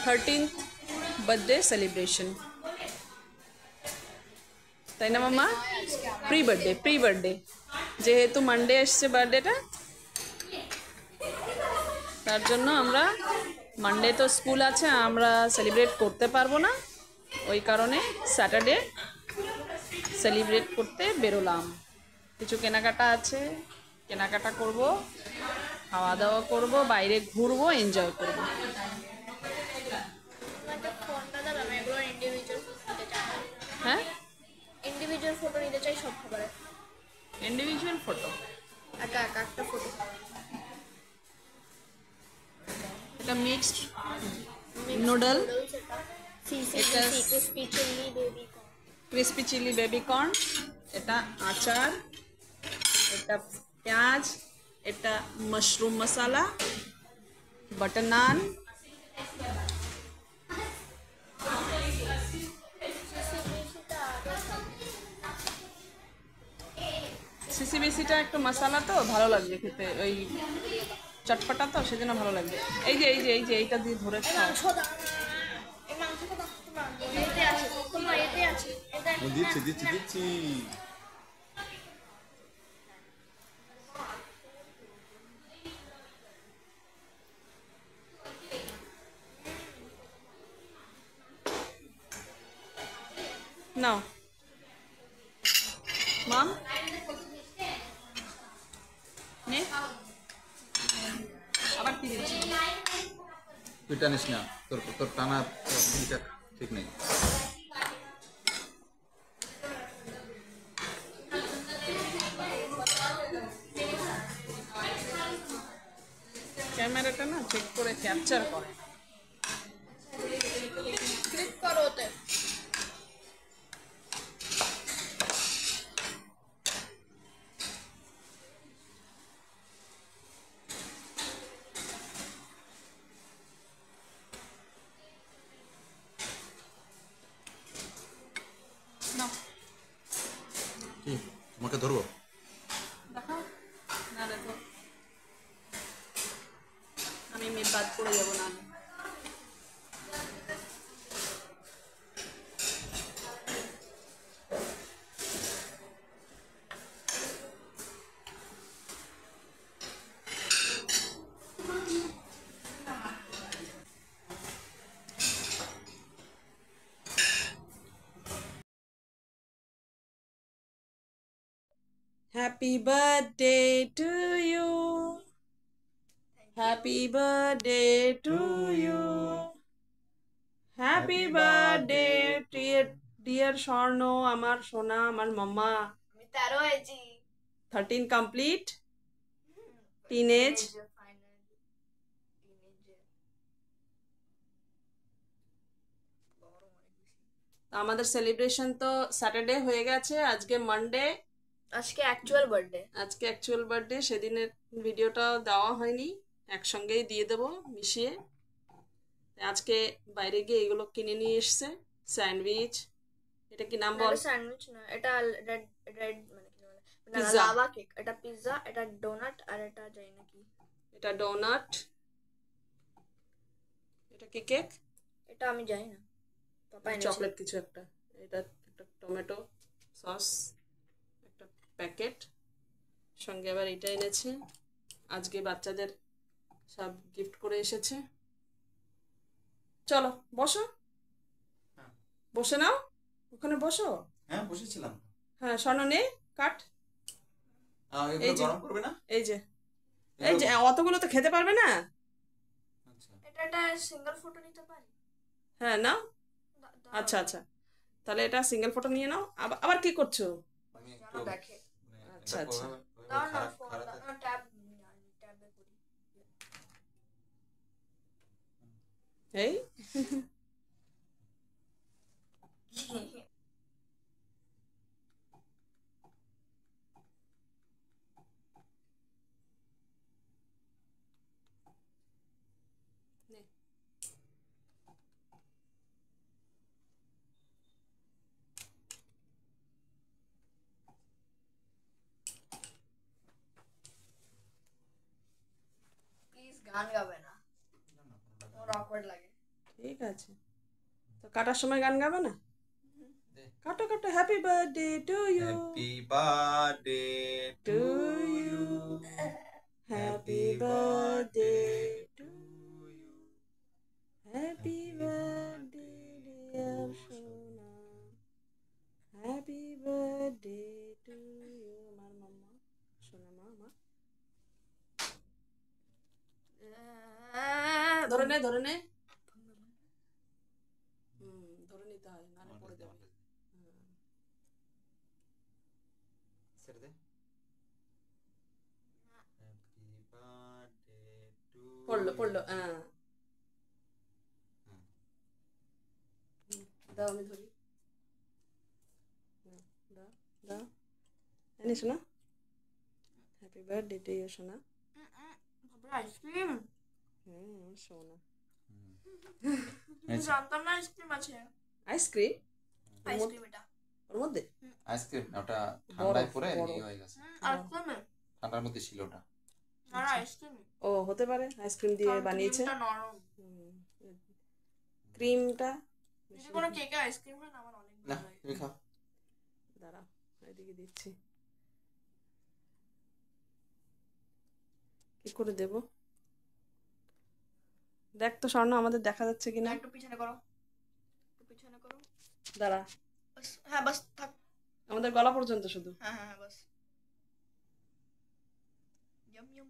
13th birthday celebration. তাই না মামা? প্রি বার্থডে যেহেতু মানডে এসছে বার্থডেটা, তার জন্য আমরা মানডে তো স্কুল আছে, আমরা সেলিব্রেট করতে পারবো না, ওই কারণে স্যাটারডে সেলিব্রেট করতে বেরোলাম। কিছু কেনাকাটা আছে, কেনাকাটা করব, খাওয়া দাওয়া করব, বাইরে ঘুরবো, এনজয় করব। হ্যাঁ, ইন্ডিভিজুয়াল ফটো নিতে চাই সব খাবারের। ইন্ডিভিজুয়াল ফটো, একা একা একটা ফটো। এটা মিক্সড নুডল, এটা ক্রিস্পি চিলি বেবি কর্ন, এটা আচার, এটা পেঁয়াজ, এটা মাশরুম মশলা, বাটার নান, সিসি বিসিটা একটু মশলা তো ভালো লাগবে খেতে, ওই চটপটা তো সেজন্য ভালো লাগবে। এই যে এইটা দিয়ে ধরে খাও। দিচ্ছি নাও মাম, নে আবার কি দিচ্ছি? তুই টানিস না, তোর টানা ঠিক নেই। ক্যামেরাটা না চেক করে ক্যাপচার করে। ক্লিক করো ওতে। কি তোমাকে ধরবো? দেখাও না, দেখো আমি বাদ করে যাবো না। Happy birthday to you. Happy birthday to you. Happy birthday dear Sharno, আমার সোনা, আমার মাম্মা। আমি 13 হয়েছি। 13 complete. Teenage. আমাদের সেলিব্রেশন তো স্যাটারডে হয়ে গেছে, আজকে মানডে, আজকে অ্যাকচুয়াল বার্থডে। সেদিনের ভিডিওটা দেওয়া হয়নি, একসঙ্গেই দিয়ে দেবো মিশিয়ে। আজকে বাইরে গিয়ে এগুলো কিনে নিয়ে এসছে, স্যান্ডউইচ, এটা কি নাম বল? স্যান্ডউইচ না, এটা রেড মানে কি বলে, পিৎজা, লাভা কেক। এটা পিৎজা, এটা ডোনাট, আর এটা জানি না কি। এটা ডোনাট, এটা কি কেক? এটা আমি জানি না, পাপা এনেছে। চকলেট কিছু একটা, এটা একটা টমেটো সস, একটা প্যাকেট, সঙ্গে আবার এটা এনেছে। আজকে বাচ্চাদের সব গিফট করে এসেছে। চলো বসো, বসে নাও, ওখানে বসো। হ্যাঁ বসেছিলাম। হ্যাঁ স্বর্ণ নে, কাট। এই যে গরম করবে না, এই যে অতগুলো তো খেতে পারবে না। আচ্ছা এটা সিঙ্গেল ফটো নিতে পারি? হ্যাঁ নাও। আচ্ছা তাহলে এটা সিঙ্গেল ফটো নিয়ে নাও। আবার কি করছো? আমি একটু দেখে। আচ্ছা দাও না ফোন, ট্যাব ট্যাবে করি। এই প্লিজ গান গাবে না, ওর অকওয়ার্ড লাগে। ঠিক আছে, তো কাটার সময় গান গাবে না? কাটো কাটো, happy birthday to you, happy birthday to you, happy birthday to you, happy birthday dear সোনা, হ্যাপি বার্থডে টু ইউ। আমার মাম্মা, সোনা মা আমার। ধরে নে, ধরে নে। ধরে নিতে হয়, নাহলে পড়ে যাবে। ছেড়ে দে। হ্যাপি বার্থডে টু পড়লো পড়লো, দাও আমি ধরি, দাও দাও, জানি শোনা, হ্যাপি বার্থডে টু ইউ সোনা। আইসক্রিম সোনা, জানতাম না আইসক্রিম আছে। আইসক্রিম আইসক্রিম এটা ওর মধ্যে? আইসক্রিম ওটা ঠান্ডায় পরে বরফ। ইয়ে হয়ে গেছে, আইসক্রিম ঠান্ডার মধ্যে ছিল ওটা। না আইসক্রিম ও হতে পারে আইসক্রিম দিয়ে বানিয়েছে। নরম। ক্রিমটা যদি কোনো কেকে আইসক্রিম হয় না আমার অনেক না ভালো লাগে। তুমি খাও। দাঁড়াও, এদিকে দিচ্ছি, কি করে দেব দেখ তো স্বর্ণ, আমাদের দেখা যাচ্ছে কিনা। একটু পিছনে করো, একটু পিছনে করো। দাঁড়া, বাস, হ্যাঁ বাস থাক। আমাদের গলা পর্যন্ত শুধু। হ্যাঁ হ্যাঁ হ্যাঁ বাস। ইয়ম ইয়ম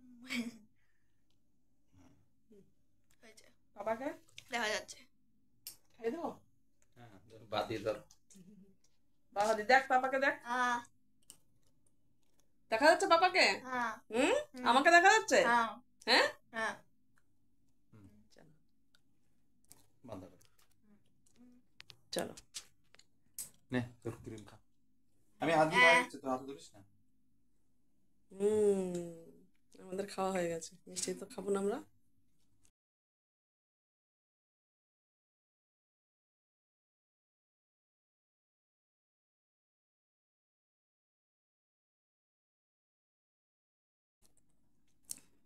হয়েছে, বাবাকে দেখা যাচ্ছে। খাই দেবো। হ্যাঁ বাদ দিয়ে ধরো। বাবা দেখ, পাপাকে দেখ, হ্যাঁ দেখা যাচ্ছে পাপাকে? হ্যাঁ আমাকে দেখা যাচ্ছে? হ্যাঁ হ্যাঁ, হ্যাঁ চলো বন্ধ কর। চলো। নে তোর ক্রিম খা। আমি হাত দিয়ে বাইরে যাচ্ছি, তোর হাত ধরিস না। আমাদের খাওয়া হয়ে গেছে, মিষ্টি তো খাবো না আমরা।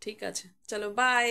ঠিক আছে, চলো বাই।